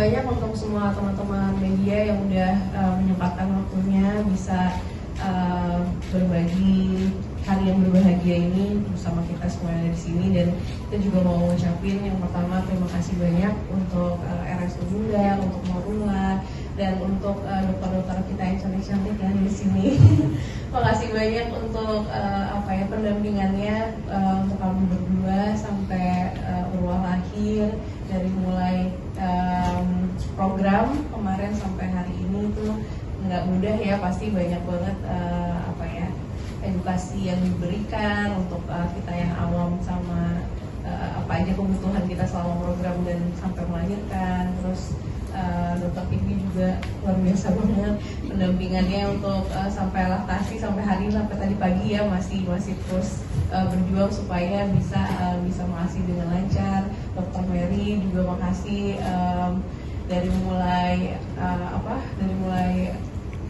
banyak untuk semua teman-teman media yang udah menyempatkan waktunya bisa berbagi hari yang berbahagia ini bersama kita semua yang ada di sini. Dan kita juga mau ngucapin yang pertama terima kasih banyak untuk RSU Bunda, untuk Morula, dan untuk dokter-dokter kita yang cantik-cantik yang di sini. Makasih banyak untuk pendampingannya untuk kami berdua sampai Urwah lahir, dari mulai program kemarin sampai hari ini itu nggak mudah ya, pasti banyak banget edukasi yang diberikan untuk kita yang awam sama apa aja kebutuhan kita selama program dan sampai melahirkan. Terus dokter Vivi juga luar biasa banget pendampingannya untuk sampai laktasi, sampai hari ini, sampai tadi pagi ya masih terus berjuang supaya bisa mengasihi dengan lancar. Dokter Mary juga makasih dari mulai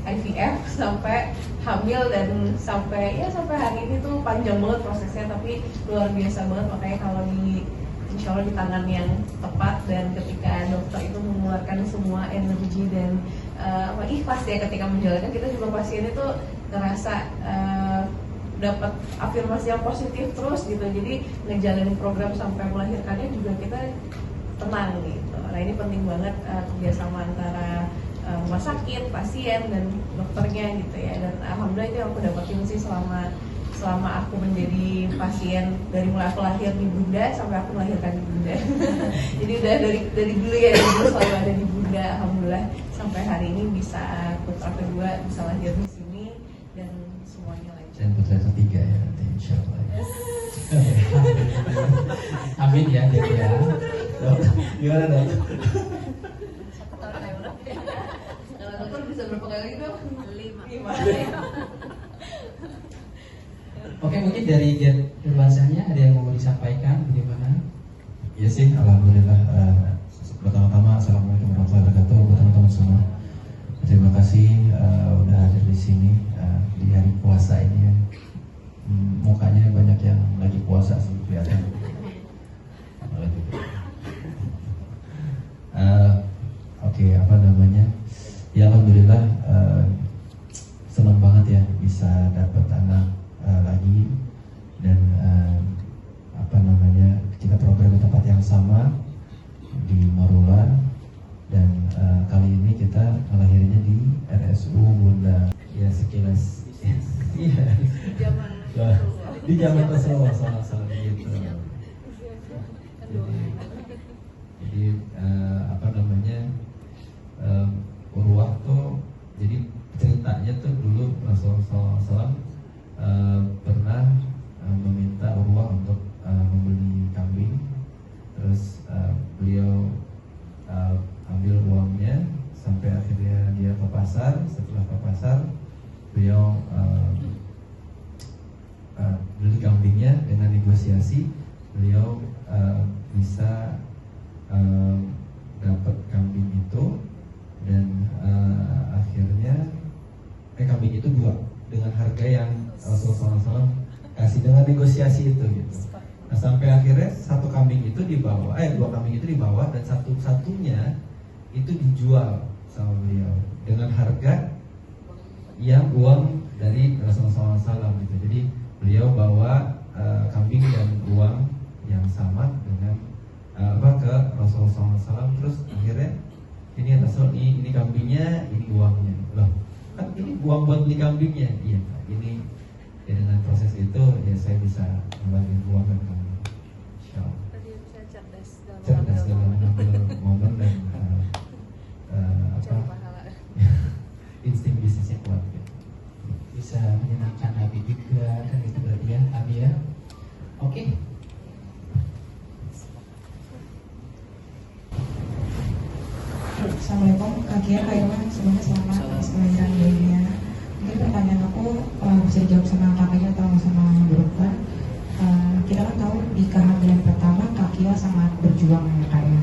IVF sampai hamil dan sampai hari ini tuh panjang banget prosesnya, tapi luar biasa banget. Makanya kalau insya Allah di tangan yang tepat dan ketika dokter itu mengeluarkan semua energi dan ikhlas ya ketika menjalankan, kita juga pasien itu ngerasa dapat afirmasi yang positif terus gitu. Jadi ngejalanin program sampai melahirkannya juga kita tenang gitu. Nah ini penting banget kerjasama antara rumah sakit, pasien, dan dokternya gitu ya. Dan alhamdulillah itu yang aku dapetin sih selama aku menjadi pasien, dari mulai aku lahir di Bunda sampai aku melahirkan di Bunda. Jadi udah dari dulu ya, dari dulu selalu ada di Bunda. Alhamdulillah sampai hari ini bisa putra kedua bisa lahir di sini dan semuanya lancar. Dan putra ketiga ya nanti insya Allah. Amin ya Dek ya. Gimana Dok? Dokter bisa berapa kali dong? 5. Oke, mungkin dari Gen Irwansyahnya ada yang mau disampaikan bagaimana? Iya sih, alhamdulillah. Pertama-tama assalamualaikum warahmatullahi wabarakatuh buat teman-teman semua. Terima kasih udah hadir di sini di hari puasa ini ya. Mukanya banyak yang lagi puasa sih kelihatan. Oke, ya alhamdulillah senang banget ya bisa dapat anak lagi, dan kita program di tempat yang sama di Morula, dan kali ini kita melahirnya di RSU Bunda. Ya sekilas iya di zaman Rasulullah SAW gitu. Jadi Urwah tuh, jadi ceritanya tuh dulu Rasulullah SAW pernah meminta Urwah untuk membeli kambing. Terus beliau ambil uangnya sampai akhirnya dia ke pasar. Setelah ke pasar, beliau beli kambingnya. Dengan negosiasi beliau bisa dapat kambing itu, dan akhirnya kambing itu 2 dengan harga yang Rasulullah SAW kasih dengan negosiasi itu gitu. Nah sampai akhirnya 1 kambing itu dibawa, 2 kambing itu dibawa, dan satunya itu dijual sama beliau dengan harga yang uang dari Rasulullah SAW gitu. Jadi beliau bawa kambing dan uang yang sama dengan ke Rasulullah SAW. Terus akhirnya ini Rasul, ini kambingnya, ini uangnya. Loh, kan ini uang buat beli kambingnya. Iya, ini ya, dengan proses itu ya saya bisa membagi uang dan kambing. Insyaallah. Cerdas dalam mengambil momen dan insting bisnisnya kuat gitu. Bisa menyenangkan Abi juga kan, itu berarti ya Abi ya. Oke. Assalamualaikum Kak Kia, Kak Irwan, semoga selamat atas kelahiran bayinya. Mungkin pertanyaan aku bisa dijawab sama kakaknya atau sama dokter. Kita kan tahu di kehamilan pertama Kak Kia sangat berjuang ya Kak ya,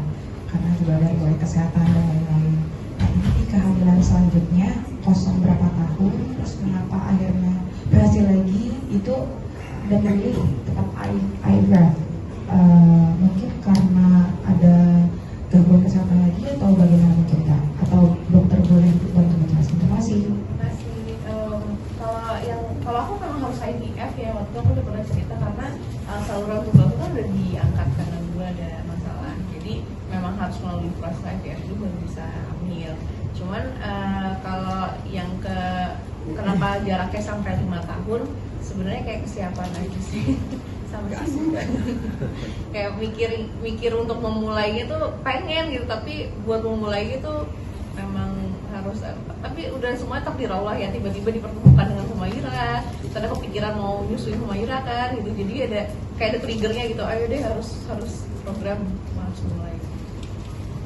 karena juga ada riwayat kesehatan dan lain-lain. Nah ini di kehamilan selanjutnya kosong berapa tahun, terus kenapa akhirnya berhasil lagi itu dan memilih tetap IVF? Mungkin karena ada gangguan kesehatan lagi atau bagaimana? melalui proses IVF dulu baru bisa hamil. Cuman kalau yang kenapa jaraknya sampai 5 tahun, sebenarnya kayak kesiapan aja sih. Sama sih kayak mikir untuk memulainya tuh pengen gitu, tapi buat memulainya tuh memang harus, tapi udah semua takdir Allah ya, tiba-tiba dipertemukan dengan Humaira, terus kepikiran mau nyusuin Humaira kan gitu, jadi ada kayak ada triggernya gitu, ayo deh harus program harus mulai.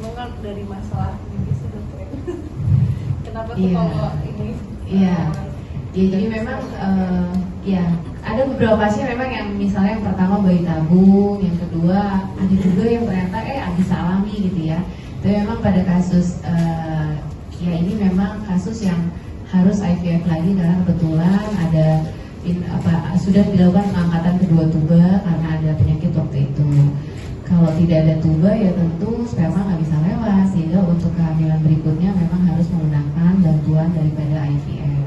Mungkin dari masalah ini sih dokter. Kenapa tuh kalau ini? Iya. Ya, jadi memang ya ada beberapa pasien memang yang misalnya yang pertama bayi tabung, yang kedua ada juga yang ternyata abis alami gitu ya. Tapi memang pada kasus ya ini memang kasus yang harus IVF lagi karena kebetulan ada sudah dilakukan pengangkatan kedua tuba karena ada penyakit waktu itu. Kalau tidak ada tuba ya tentu sperma nggak bisa lewat, sehingga untuk kehamilan berikutnya memang harus menggunakan bantuan daripada IVF.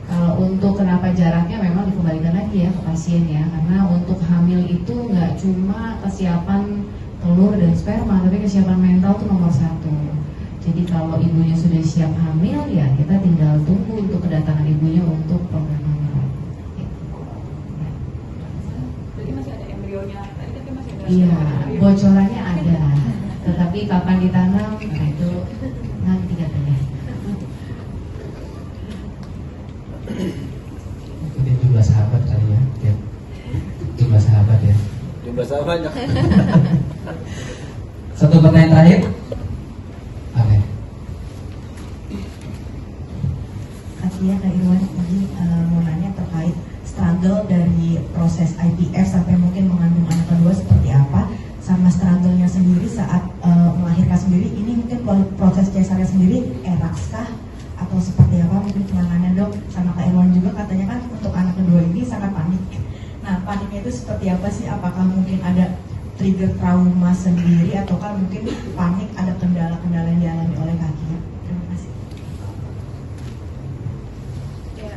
Kalau untuk kenapa jaraknya memang dikembalikan lagi ya ke pasien ya, karena untuk hamil itu nggak cuma kesiapan telur dan sperma, tapi kesiapan mental itu nomor 1. Jadi kalau ibunya sudah siap hamil ya kita tinggal tunggu untuk kedatangan ibunya untuk program hamil. Jadi masih ada embrionya, tadi kan masih ada. Iya, bocorannya ada, tetapi kapan ditanam nah itu nanti katanya. Ikutin jumlah sahabat kali ya, jumlah sahabat ya. Jumlah sahabat banyak. Satu pertanyaan terakhir. Oke. Katia, Kak Irwan, tadi mau nanya terkait struggle dari proses IVF sampai mungkin mengandung anak kedua seperti apa, sama struggle-nya sendiri saat melahirkan sendiri. Ini mungkin proses cesarnya sendiri erax kah atau seperti apa mungkin penanganannya dok? Sama Kak Irwan juga katanya kan untuk anak kedua ini sangat panik. Nah paniknya itu seperti apa sih? Apakah mungkin ada trigger trauma sendiri ataukah mungkin panik ada kendala-kendala yang dialami oleh Katia? Terima kasih. Ya,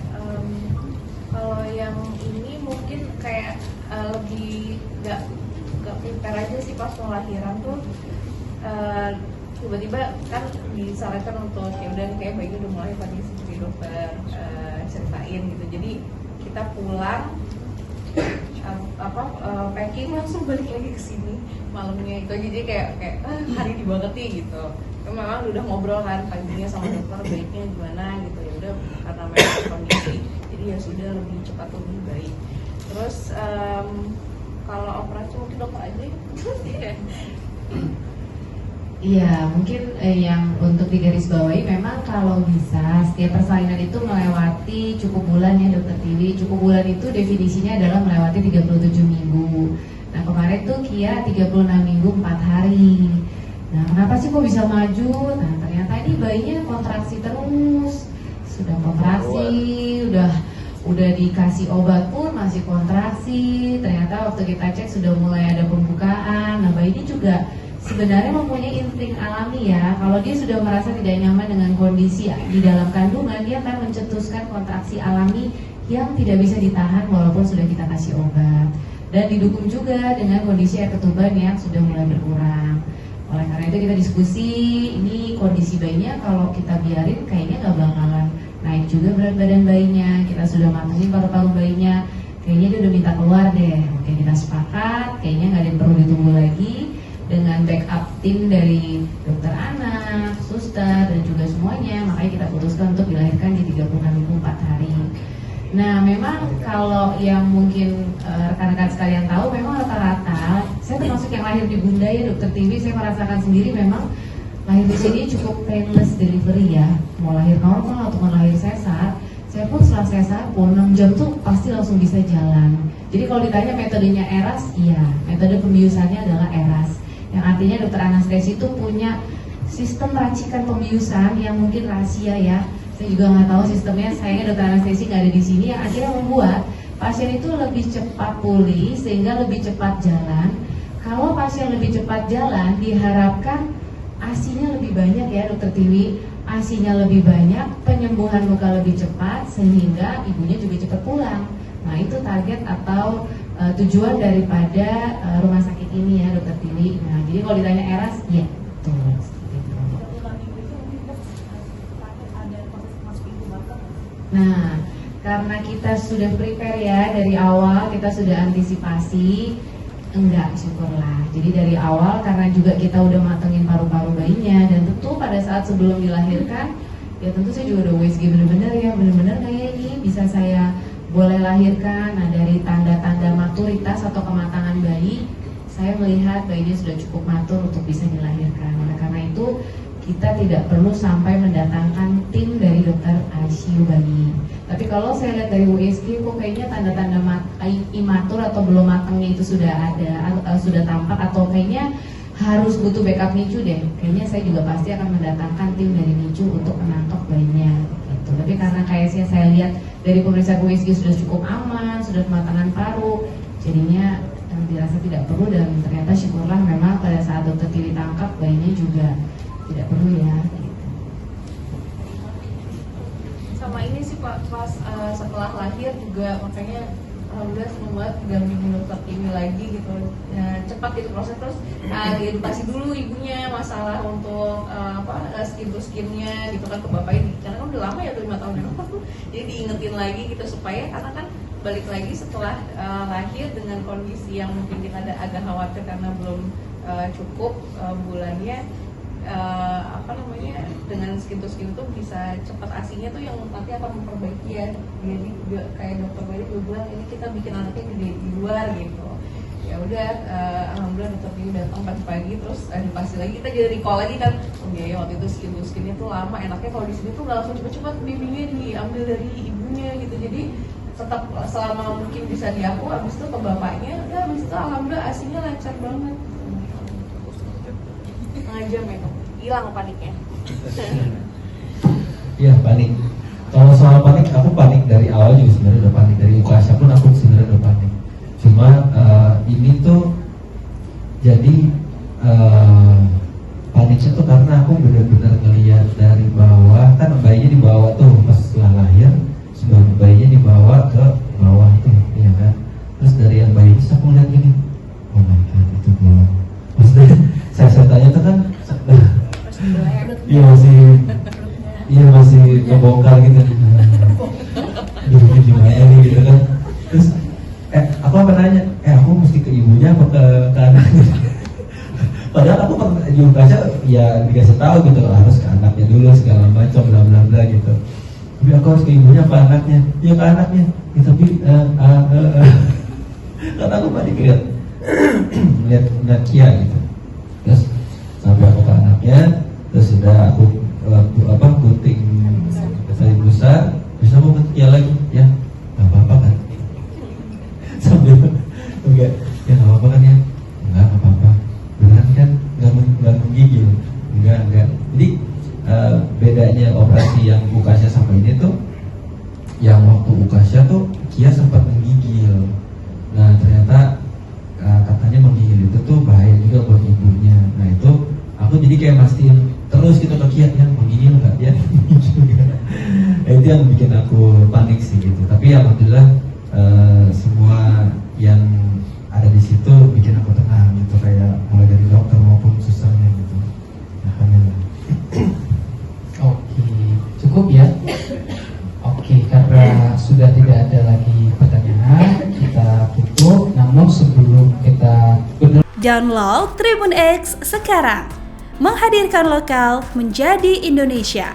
kalau yang ini mungkin kayak lebih nggak prepare aja sih pas pelahiran tuh. Tiba-tiba kan disarankan untuk ya udah kayak bayi udah mulai tadi seperti dokter ceritain gitu, jadi kita pulang packing langsung balik lagi ke sini malamnya itu, jadi kayak hari dibangeti gitu. Memang udah ngobrol kan paginya sama dokter baiknya gimana gitu, ya udah karena memang kondisi jadi ya sudah lebih cepat lebih baik. Terus kalau operasi mungkin dokter aja ya. Iya, mungkin yang untuk digarisbawahi memang kalau bisa setiap persalinan itu melewati cukup bulan ya Dokter Tiwi. Cukup bulan itu definisinya adalah melewati 37 minggu. Nah kemarin tuh Kia 36 minggu 4 hari. Nah kenapa sih kok bisa maju? Nah ternyata ini bayinya kontraksi terus. Sudah kontraksi, udah dikasih obat pun masih kontraksi. Ternyata waktu kita cek sudah mulai ada pembukaan. Nah bayi ini juga sebenarnya mempunyai insting alami ya. Kalau dia sudah merasa tidak nyaman dengan kondisi di dalam kandungan, dia akan mencetuskan kontraksi alami yang tidak bisa ditahan walaupun sudah kita kasih obat. Dan didukung juga dengan kondisi air ketuban yang sudah mulai berkurang. Oleh karena itu kita diskusi, ini kondisi bayinya kalau kita biarin kayaknya nggak bakalan naik juga berat badan bayinya. Kita sudah matangin paru-paru bayinya, kayaknya dia udah minta keluar deh. Oke, kita sepakat, kayaknya nggak ada yang perlu ditunggu lagi. Dengan backup tim dari dokter anak, suster, dan juga semuanya, makanya kita putuskan untuk dilahirkan di 36 minggu 4 hari. Nah memang kalau yang mungkin rekan-rekan sekalian tahu, memang rata-rata, saya termasuk yang lahir di Bunda ya Dokter Tiwi, saya merasakan sendiri memang lahir di sini cukup painless delivery ya. Mau lahir normal ataupun lahir sesar, saya pun setelah sesar pun 6 jam tuh pasti langsung bisa jalan. Jadi kalau ditanya metodenya ERAS, iya, metode pembiusannya adalah ERAS. Yang artinya dokter anestesi itu punya sistem racikan pembiusan yang mungkin rahasia ya. Saya juga nggak tahu sistemnya, sayangnya dokter anestesi nggak ada di sini, yang akhirnya membuat pasien itu lebih cepat pulih sehingga lebih cepat jalan. Kalau pasien lebih cepat jalan, diharapkan ASI-nya lebih banyak ya Dokter Tiwi. ASI-nya lebih banyak, penyembuhan luka lebih cepat sehingga ibunya juga cepat pulang. Nah itu target atau tujuan daripada rumah sakit ini ya Dokter Tiwi. Nah jadi kalau ditanya ERAS, ya betul. Nah, karena kita sudah prepare ya dari awal, kita sudah antisipasi, enggak, syukurlah. Jadi dari awal karena juga kita udah matengin paru-paru bayinya, dan tentu pada saat sebelum dilahirkan, ya tentu saya juga udah USG bener-bener kayak ini bisa saya boleh lahirkan. Nah, dari tanda-tanda maturitas atau kematangan bayi, saya melihat bayinya sudah cukup matur untuk bisa dilahirkan. Oleh karena itu, kita tidak perlu sampai mendatangkan tim dari dokter ICU bayi. Tapi kalau saya lihat dari USG, kok kayaknya tanda-tanda imatur atau belum matangnya itu sudah ada, sudah tampak, atau kayaknya harus butuh backup NICU deh. Kayaknya saya juga pasti akan mendatangkan tim dari NICU untuk menangkap bayinya. Gitu. Tapi karena kayaknya saya lihat dari pemeriksaan USG sudah cukup aman, sudah kematangan paru, jadinya dirasa tidak perlu, dan ternyata syukurlah memang pada saat dokter Tiwi tangkap bayinya juga tidak perlu ya. Gitu. Sama ini sih Pak, pas setelah lahir juga makanya alhamdulillah seneng banget didampingin dokter Tiwi lagi gitu. Cepat gitu proses, terus diedukasi dulu ibunya masalah untuk skin to skinnya gitu kan ke bapaknya, karena kan udah lama ya tuh 5 tahun yang lalu, jadi diingetin lagi gitu supaya, karena kan balik lagi setelah lahir dengan kondisi yang mungkin kita agak khawatir karena belum cukup bulannya, dengan skin to skin itu bisa cepat asinya tuh yang nanti akan memperbaiki ya. Jadi kayak dokter Beri juga bilang ini kita bikin anaknya gede di luar gitu. Ya udah, alhamdulillah dokter Tiwi datang pagi-pagi, terus edukasi lagi, kita jadi recall lagi kan, oh iya ya waktu itu skin to skinnya tuh lama, enaknya kalau di sini tuh nggak langsung cepet-cepet babynya diambil dari ibunya gitu. Jadi tetap selama mungkin bisa diaku, habis itu ke bapaknya, ya habis itu alhamdulillah asinya lancar banget. Ngajam ya, hilang paniknya. Iya, panik. Kalau soal panik, aku panik dari awal juga sebenarnya udah panik. Dari UKASA pun aku sebenarnya udah panik. Cuma ini tuh jadi paniknya tuh karena aku benar-benar ngelihat dari bawah, kan bayinya dibawa tuh pas setelah lahir, sebelum bayinya dibawa ke bawah tuh, ya kan. Terus dari yang bayi itu aku ngeliat gini, oh my god, itu bawah. Maksudnya saya tanya tuh kan, iya masih ngebongkar gitu. Gimana nih gitu kan. Terus aku apa nanya, aku mesti ke ibunya apa ke anaknya? Padahal aku pernah di UKASA ya dikasih tahu gitu, harus ke anaknya dulu segala macam bla bla bla gitu. Tapi aku harus ke ibunya apa anaknya? Ya ke anaknya. Ya, tapi karena aku panik lihat Kia gitu. Terus sampai aku ke anaknya, terus sudah aku gunting tali busa, bisa aku ke Kia lagi, ya nggak apa-apa kan? Sambil enggak, ya nggak apa-apa kan ya? Nggak apa-apa, beneran kan? Nggak menggigil, enggak. Jadi bedanya operasi yang UKASA sama ini tuh, yang waktu UKASA tuh Kia sempat menggigil. Nah ternyata katanya menggigil itu tuh bahaya juga buat ibunya. Nah itu aku jadi kayak mastiin terus gitu ke Kia, ya menggigil nggak ya? Nah, itu yang bikin aku panik sih gitu. Tapi alhamdulillah semua yang ada di situ bikin aku tenang gitu, kayak mulai dari dokter maupun susternya gitu. Alhamdulillah. Oke, cukup ya. Oke, karena sudah tidak ada lagi pertanyaan, kita tutup. Namun sebelum kita download Tribun X sekarang, menghadirkan lokal menjadi Indonesia.